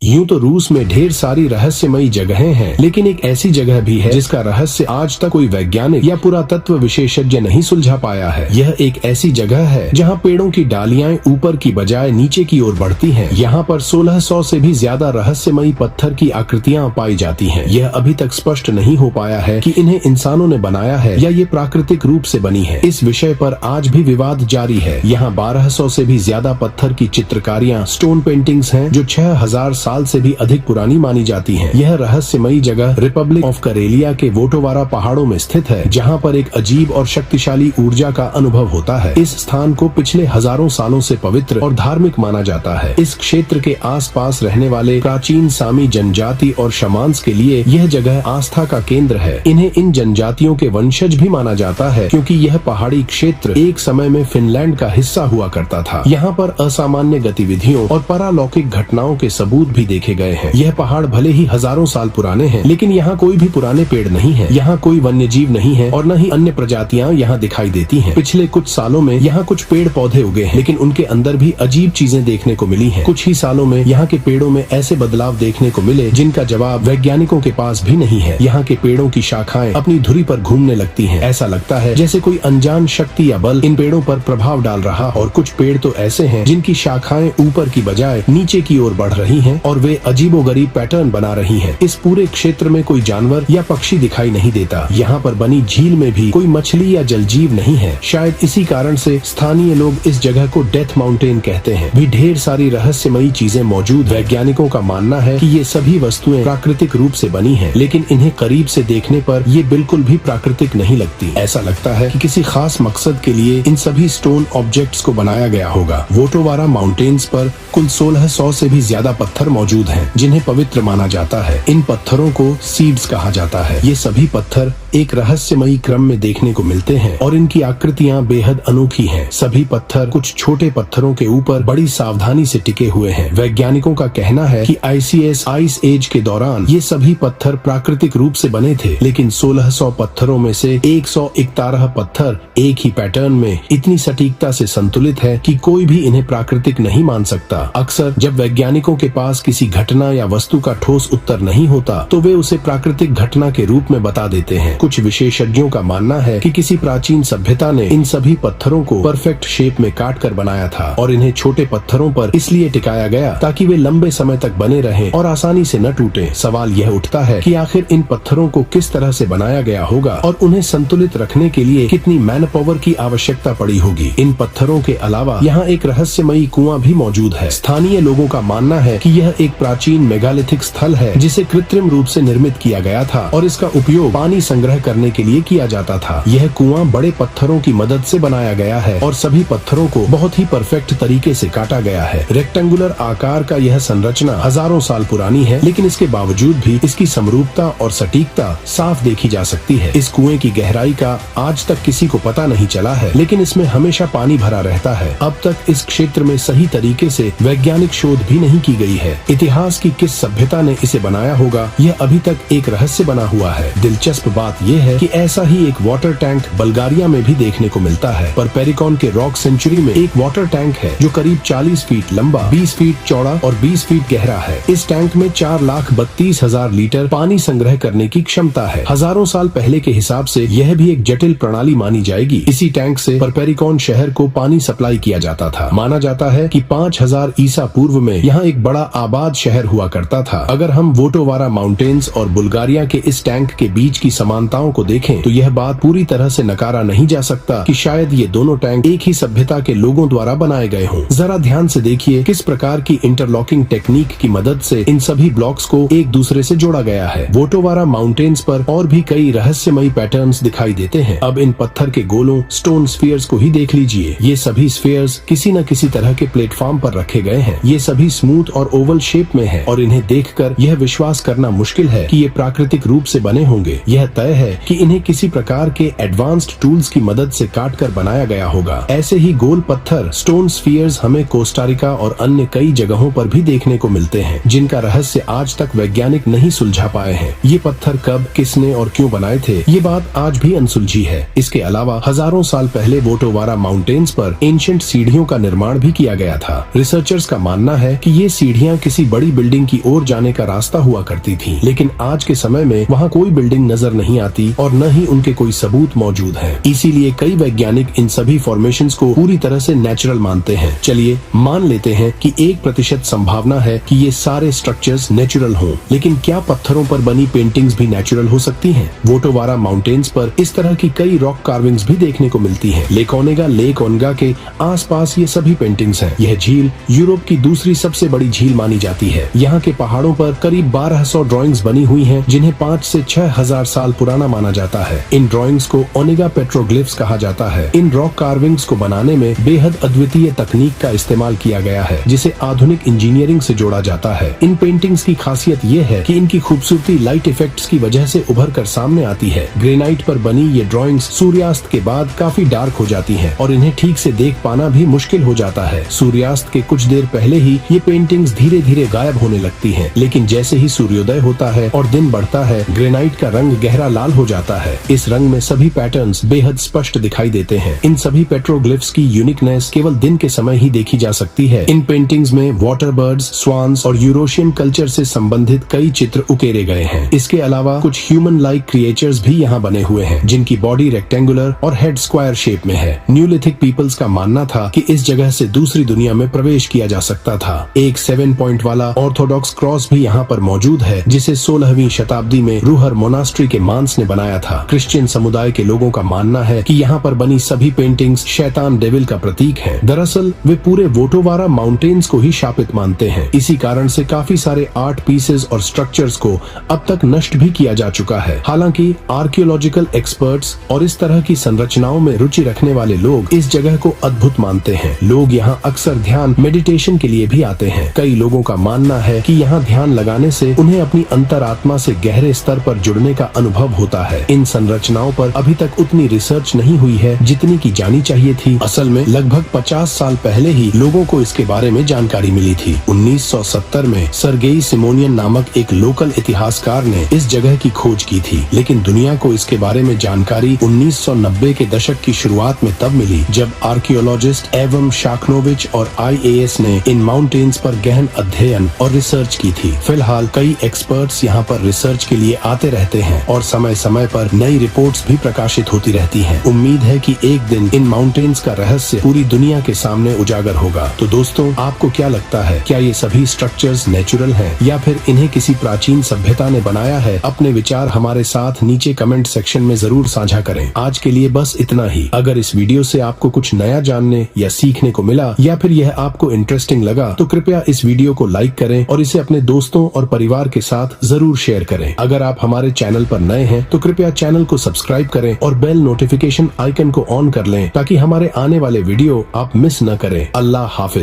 यूं तो रूस में ढेर सारी रहस्यमयी जगहें हैं, लेकिन एक ऐसी जगह भी है जिसका रहस्य आज तक कोई वैज्ञानिक या पुरातत्व विशेषज्ञ नहीं सुलझा पाया है। यह एक ऐसी जगह है जहां पेड़ों की डालियां ऊपर की बजाय नीचे की ओर बढ़ती हैं। यहाँ पर 1600 से भी ज्यादा रहस्यमयी पत्थर की आकृतियां पाई जाती हैं। यह अभी तक स्पष्ट नहीं हो पाया है कि इन्हें इंसानों ने बनाया है या ये प्राकृतिक रूप से बनी है। इस विषय पर आज भी विवाद जारी है। यहाँ 1200 से भी ज्यादा पत्थर की चित्रकारियां, स्टोन पेंटिंग्स हैं जो 6000 साल से भी अधिक पुरानी मानी जाती हैं। यह रहस्यमयी जगह रिपब्लिक ऑफ करेलिया के वोटोवारा पहाड़ों में स्थित है, जहां पर एक अजीब और शक्तिशाली ऊर्जा का अनुभव होता है। इस स्थान को पिछले हजारों सालों से पवित्र और धार्मिक माना जाता है। इस क्षेत्र के आसपास रहने वाले प्राचीन सामी जनजाति और शमांस के लिए यह जगह आस्था का केंद्र है। इन्हें इन जनजातियों के वंशज भी माना जाता है, क्योंकि यह पहाड़ी क्षेत्र एक समय में फिनलैंड का हिस्सा हुआ करता था। यहाँ पर असामान्य गतिविधियों और पारलौकिक घटनाओं के सबूत भी देखे गए हैं। यह पहाड़ भले ही हजारों साल पुराने हैं, लेकिन यहाँ कोई भी पुराने पेड़ नहीं है। यहाँ कोई वन्य जीव नहीं है और न ही अन्य प्रजातियाँ यहाँ दिखाई देती हैं। पिछले कुछ सालों में यहाँ कुछ पेड़ पौधे उगे हैं, लेकिन उनके अंदर भी अजीब चीजें देखने को मिली हैं। कुछ ही सालों में यहाँ के पेड़ों में ऐसे बदलाव देखने को मिले जिनका जवाब वैज्ञानिकों के पास भी नहीं है। यहाँ के पेड़ों की शाखाएं अपनी धुरी पर घूमने लगती हैं। ऐसा लगता है जैसे कोई अनजान शक्ति या बल इन पेड़ों पर प्रभाव डाल रहा। और कुछ पेड़ तो ऐसे हैं जिनकी शाखाएं ऊपर की बजाय नीचे की ओर बढ़ रही हैं और वे अजीबोगरीब पैटर्न बना रही हैं। इस पूरे क्षेत्र में कोई जानवर या पक्षी दिखाई नहीं देता। यहाँ पर बनी झील में भी कोई मछली या जलजीव नहीं है। शायद इसी कारण से स्थानीय लोग इस जगह को डेथ माउंटेन कहते हैं। भी ढेर सारी रहस्यमयी चीजें मौजूद। वैज्ञानिकों का मानना है कि ये सभी वस्तुएं प्राकृतिक रूप से बनी हैं, लेकिन इन्हें करीब से देखने पर ये बिल्कुल भी प्राकृतिक नहीं लगती। ऐसा लगता है कि किसी खास मकसद के लिए इन सभी स्टोन ऑब्जेक्ट्स को बनाया गया होगा। वोटोवारा माउंटेन्स पर कुल 1600 से भी ज्यादा पत्थर मौजूद हैं, जिन्हें पवित्र माना जाता है। इन पत्थरों को सीड्स कहा जाता है। ये सभी पत्थर एक रहस्यमयी क्रम में देखने को मिलते हैं और इनकी आकृतियां बेहद अनोखी हैं। सभी पत्थर कुछ छोटे पत्थरों के ऊपर बड़ी सावधानी से टिके हुए हैं। वैज्ञानिकों का कहना है कि आईसीएस आइस एज के दौरान ये सभी पत्थर प्राकृतिक रूप से बने थे, लेकिन 1600 पत्थरों में से 111 पत्थर एक ही पैटर्न में इतनी सटीकता से संतुलित है कि कोई भी इन्हें प्राकृतिक नहीं मान सकता। अक्सर जब वैज्ञानिकों के पास किसी घटना या वस्तु का ठोस उत्तर नहीं होता, तो वे उसे प्राकृतिक घटना के रूप में बता देते हैं। कुछ विशेषज्ञों का मानना है कि किसी प्राचीन सभ्यता ने इन सभी पत्थरों को परफेक्ट शेप में काट कर बनाया था और इन्हें छोटे पत्थरों पर इसलिए टिकाया गया ताकि वे लंबे समय तक बने रहें और आसानी से न टूटे। सवाल यह उठता है कि आखिर इन पत्थरों को किस तरह से बनाया गया होगा और उन्हें संतुलित रखने के लिए कितनी मैन पावर की आवश्यकता पड़ी होगी। इन पत्थरों के अलावा यहाँ एक रहस्यमयी कुआं भी मौजूद है। स्थानीय लोगों का मानना है कि यह एक प्राचीन मेगालिथिक स्थल है जिसे कृत्रिम रूप से निर्मित किया गया था और इसका उपयोग पानी संग्रह करने के लिए किया जाता था। यह कुआं बड़े पत्थरों की मदद से बनाया गया है और सभी पत्थरों को बहुत ही परफेक्ट तरीके से काटा गया है। रेक्टेंगुलर आकार का यह संरचना हजारों साल पुरानी है, लेकिन इसके बावजूद भी इसकी समरूपता और सटीकता साफ देखी जा सकती है। इस कुएं की गहराई का आज तक किसी को पता नहीं चला है, लेकिन इसमें हमेशा पानी भरा रहता है। अब तक इस क्षेत्र में सही तरीके से वैज्ञानिक शोध भी नहीं की गई है। इतिहास की किस सभ्यता ने इसे बनाया होगा, यह अभी तक एक रहस्य बना हुआ है। दिलचस्प बात यह है कि ऐसा ही एक वाटर टैंक बल्गारिया में भी देखने को मिलता है। पर पेरिकॉन के रॉक सेंचुरी में एक वाटर टैंक है जो करीब 40 फीट लंबा, 20 फीट चौड़ा और 20 फीट गहरा है। इस टैंक में 4,32,000 लीटर पानी संग्रह करने की क्षमता है। हजारों साल पहले के हिसाब से यह भी एक जटिल प्रणाली मानी जाएगी। इसी टैंक से परपेरिकॉन शहर को पानी सप्लाई किया जाता था। माना जाता है कि 5000 ईसा पूर्व में यहाँ एक बड़ा आबाद शहर हुआ करता था। अगर हम वोटोवारा माउंटेन्स और बुल्गारिया के इस टैंक के बीच की समानताओं को देखें तो यह बात पूरी तरह से नकारा नहीं जा सकता कि शायद ये दोनों टैंक एक ही सभ्यता के लोगों द्वारा बनाए गए हों। जरा ध्यान से देखिए किस प्रकार की इंटरलॉकिंग टेक्निक की मदद से इन सभी ब्लॉक्स को एक दूसरे से जोड़ा गया है। वोटोवारा माउंटेन्स पर और भी कई रहस्यमयी पैटर्न्स दिखाई देते हैं। अब इन पत्थर के गोलों, स्टोन स्फीयर्स को ही देख लीजिए। ये सभी स्फीयर्स किसी न किसी तरह के प्लेटफॉर्म पर रखे गए हैं। ये सभी स्मूथ और ओवल शेप में है और इन्हें देखकर यह विश्वास करना मुश्किल है कि ये प्राकृतिक रूप से बने होंगे। यह तय यह है कि इन्हें किसी प्रकार के एडवांस्ड टूल्स की मदद से काट कर बनाया गया होगा। ऐसे ही गोल पत्थर स्टोन स्फीयर्स हमें कोस्टारिका और अन्य कई जगहों पर भी देखने को मिलते हैं, जिनका रहस्य आज तक वैज्ञानिक नहीं सुलझा पाए हैं। ये पत्थर कब, किसने और क्यों बनाए थे, ये बात आज भी अनसुलझी है। इसके अलावा हजारों साल पहले वोटोवारा माउंटेन्स पर एंशिएंट सीढ़ियों का निर्माण भी किया गया था। रिसर्चर्स का मानना है कि ये सीढ़ियां किसी बड़ी बिल्डिंग की ओर जाने का रास्ता हुआ करती थी, लेकिन आज के समय में वहाँ कोई बिल्डिंग नजर नहीं आती और न ही उनके कोई सबूत मौजूद है। इसीलिए कई वैज्ञानिक इन सभी फॉर्मेशंस को पूरी तरह से नेचुरल मानते हैं। चलिए मान लेते हैं कि 1% संभावना है कि ये सारे स्ट्रक्चर्स नेचुरल हों, लेकिन क्या पत्थरों पर बनी पेंटिंग्स भी नेचुरल हो सकती हैं? वोटोवारा माउंटेन्स पर इस तरह की कई रॉक कार्विंग्स भी देखने को मिलती हैं। लेक ओनेगा के आसपास ये सभी पेंटिंग्स हैं। यह झील यूरोप की दूसरी सबसे बड़ी झील मानी जाती है। यहाँ के पहाड़ों पर करीब 1200 ड्राइंग्स बनी हुई हैं, जिन्हें 5 से 6000 साल पुराना माना जाता है। इन ड्राइंग्स को ओनेगा पेट्रोग्लिफ्स कहा जाता है। इन रॉक कार्विंग्स को बनाने में बेहद अद्वितीय तकनीक का इस्तेमाल किया गया है, जिसे आधुनिक इंजीनियरिंग से जोड़ा जाता है। इन पेंटिंग्स की खासियत ये है कि इनकी खूबसूरती लाइट इफेक्ट्स की वजह से उभर कर सामने आती है। ग्रेनाइट पर बनी ये ड्राइंग्स सूर्यास्त के बाद काफी डार्क हो जाती हैं और इन्हें ठीक से देख पाना भी मुश्किल हो जाता है। सूर्यास्त के कुछ देर पहले ही ये पेंटिंग्स धीरे धीरे गायब होने लगती हैं, लेकिन जैसे ही सूर्योदय होता है और दिन बढ़ता है, ग्रेनाइट का रंग गहरा लाल हो जाता है। इस रंग में सभी पैटर्न्स बेहद स्पष्ट दिखाई देते हैं। इन सभी पेट्रोग्लिफ्स की यूनिकनेस केवल दिन के समय ही देखी जा सकती है। इन पेंटिंग्स में वाटर बर्ड्स, स्वान्स और यूरोशियन कल्चर से संबंधित कई चित्र उकेरे गए हैं। इसके अलावा कुछ ह्यूमन लाइक क्रिएचर्स भी यहाँ बने हुए हैं, जिनकी बॉडी रेक्टेंगुलर और हेड स्क्वायर शेप में है। न्यूलिथिक पीपल्स का मानना था कि इस जगह से दूसरी दुनिया में प्रवेश किया जा सकता था। एक 7 पॉइंट वाला ऑर्थोडॉक्स क्रॉस भी यहाँ पर मौजूद है, जिसे 16वीं शताब्दी में रूहर मोनास्ट्री के मांस ने बनाया था। क्रिश्चियन समुदाय के लोगों का मानना है कि यहाँ पर बनी सभी पेंटिंग्स शैतान डेविल का प्रतीक है। दरअसल वे पूरे वोटोवारा माउंटेन्स को ही शापित मानते हैं। इसी कारण से काफी सारे आर्ट पीसेस और स्ट्रक्चर्स को अब तक नष्ट भी किया जा चुका है। हालांकि आर्कियोलॉजिकल एक्सपर्ट्स और इस तरह की संरचनाओं में रुचि रखने वाले लोग इस जगह को अद्भुत मानते हैं। लोग यहाँ अक्सर ध्यान, मेडिटेशन के लिए भी आते हैं। कई लोगों का मानना है कि यहाँ ध्यान लगाने से उन्हें अपनी अंतरात्मा से गहरे स्तर पर जुड़ने का अनुभव होता है। इन संरचनाओं पर अभी तक उतनी रिसर्च नहीं हुई है जितनी की जानी चाहिए थी। असल में लगभग 50 साल पहले ही लोगों को इसके बारे में जानकारी मिली थी। 1970 में सर्गेई सिमोनियन नामक एक लोकल इतिहासकार ने इस जगह की खोज की थी, लेकिन दुनिया को इसके बारे में जानकारी 1990 के दशक की शुरुआत में तब मिली, जब आर्कियोलॉजिस्ट एवं शाखनोविच और IAS ने इन माउंटेन्स पर गहन अध्ययन और रिसर्च की थी। फिलहाल कई एक्सपर्ट्स यहाँ पर रिसर्च के लिए आते रहते हैं और समय समय पर नई रिपोर्ट्स भी प्रकाशित होती रहती हैं। उम्मीद है कि एक दिन इन माउंटेन्स का रहस्य पूरी दुनिया के सामने उजागर होगा। तो दोस्तों, आपको क्या लगता है, क्या ये सभी स्ट्रक्चर्स नेचुरल हैं या फिर इन्हें किसी प्राचीन सभ्यता ने बनाया है? अपने विचार हमारे साथ नीचे कमेंट सेक्शन में जरूर साझा करें। आज के लिए बस इतना ही। अगर इस वीडियो से आपको कुछ नया जानने या सीखने को मिला या फिर यह आपको इंटरेस्टिंग लगा, तो कृपया इस वीडियो को लाइक करें और इसे अपने दोस्तों और परिवार के साथ जरूर शेयर करें। अगर आप हमारे चैनल पर नए हैं तो कृपया चैनल को सब्सक्राइब करें और बेल नोटिफिकेशन आइकन को ऑन कर लें, ताकि हमारे आने वाले वीडियो आप मिस न करें। अल्लाह हाफिज।